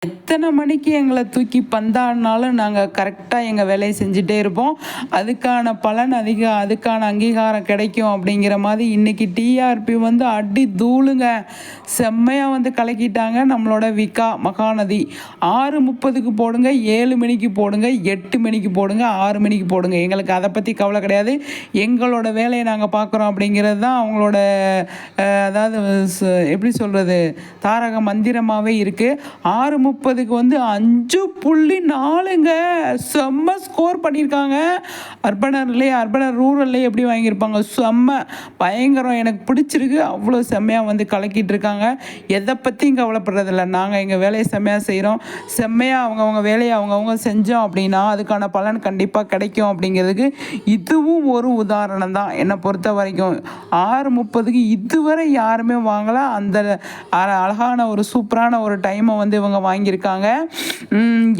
எத்தனை மணிக்கு எங்களை தூக்கி பந்தாடினாலும் நாங்கள் கரெக்டாக எங்கள் வேலையை செஞ்சுட்டே இருப்போம். அதுக்கான பலன் அதுக்கான அங்கீகாரம் கிடைக்கும் அப்படிங்கிற மாதிரி இன்றைக்கி டிஆர்பி வந்து அடி தூளுங்க. செம்மையாக வந்து கலக்கிட்டாங்க நம்மளோட விகா மகாநதி. 6:30க்கு போடுங்க, 7 மணிக்கு போடுங்க, 8 மணிக்கு போடுங்க, 6 மணிக்கு போடுங்க. எங்களுக்கு அதை பற்றி கவலை கிடையாது. எங்களோட வேலையை நாங்கள் பார்க்குறோம் அப்படிங்கிறது தான் அவங்களோட அதாவது எப்படி சொல்கிறது, தாரக மந்திரமாகவே இருக்குது. 6:30க்கு வந்து 5.4ங்க செம்ம ஸ்கோர் பண்ணியிருக்காங்க. அர்பனர் ரூரல்லே எப்படி வாங்கியிருப்பாங்க, செம்ம பயங்கரம். எனக்கு பிடிச்சிருக்கு. அவ்வளோ செம்மையாக வந்து கலக்கிட்டு இருக்காங்க. எதை பற்றியும் கவலைப்படுறதில்ல. நாங்கள் எங்கள் வேலையை செம்மையாக செய்கிறோம். செம்மையாக அவங்கவுங்க வேலையை அவங்கவுங்க செஞ்சோம் அப்படின்னா அதுக்கான பலன் கண்டிப்பாக கிடைக்கும் அப்படிங்கிறதுக்கு இதுவும் ஒரு உதாரணம் தான் என்னை பொறுத்த வரைக்கும். 6:30க்கு இதுவரை யாருமே வாங்கலை. அந்த அழகான ஒரு சூப்பரான ஒரு டைமை வந்து இவங்க வாங்கியிருக்காங்க.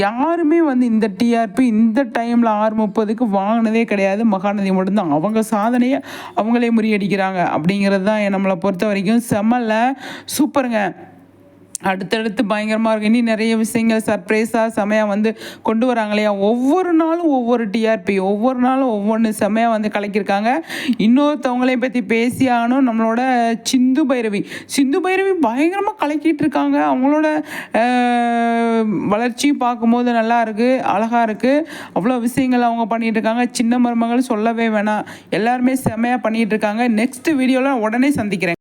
யாருமே வந்து இந்த டிஆர்பி இந்த டைமில் 6:30க்கு வாங்கினதே கிடையாது. மகாநதி மட்டும்தான் அவங்க சாதனையை அவங்களே முறியடிக்கிறாங்க அப்படிங்கிறது தான் நம்மளை பொறுத்த வரைக்கும் செம்மல்ல. சூப்பருங்க. அடுத்தடுத்து பயங்கரமாக இருக்குது. இன்னும் நிறைய விஷயங்கள் சர்ப்ரைஸாக செமையாக வந்து கொண்டு வராங்க இல்லையா. ஒவ்வொரு நாளும் ஒவ்வொரு டிஆர்பி, ஒவ்வொரு நாளும் ஒவ்வொன்று செமையாக வந்து கலக்கியிருக்காங்க. இன்னொருத்தவங்களையும் பற்றி பேசி ஆகணும். நம்மளோட சிந்து பைரவி பயங்கரமாக கலக்கிட்டு இருக்காங்க. அவங்களோட வளர்ச்சி பார்க்கும்போது நல்லா இருக்குது, அழகாக இருக்குது. அவ்வளோ விஷயங்கள் அவங்க பண்ணிகிட்டு இருக்காங்க. சின்ன மருமகள் சொல்லவே வேணாம். எல்லாருமே செமையாக பண்ணிகிட்டு இருக்காங்க. நெக்ஸ்ட் வீடியோவில் உடனே சந்திக்கிறேன்.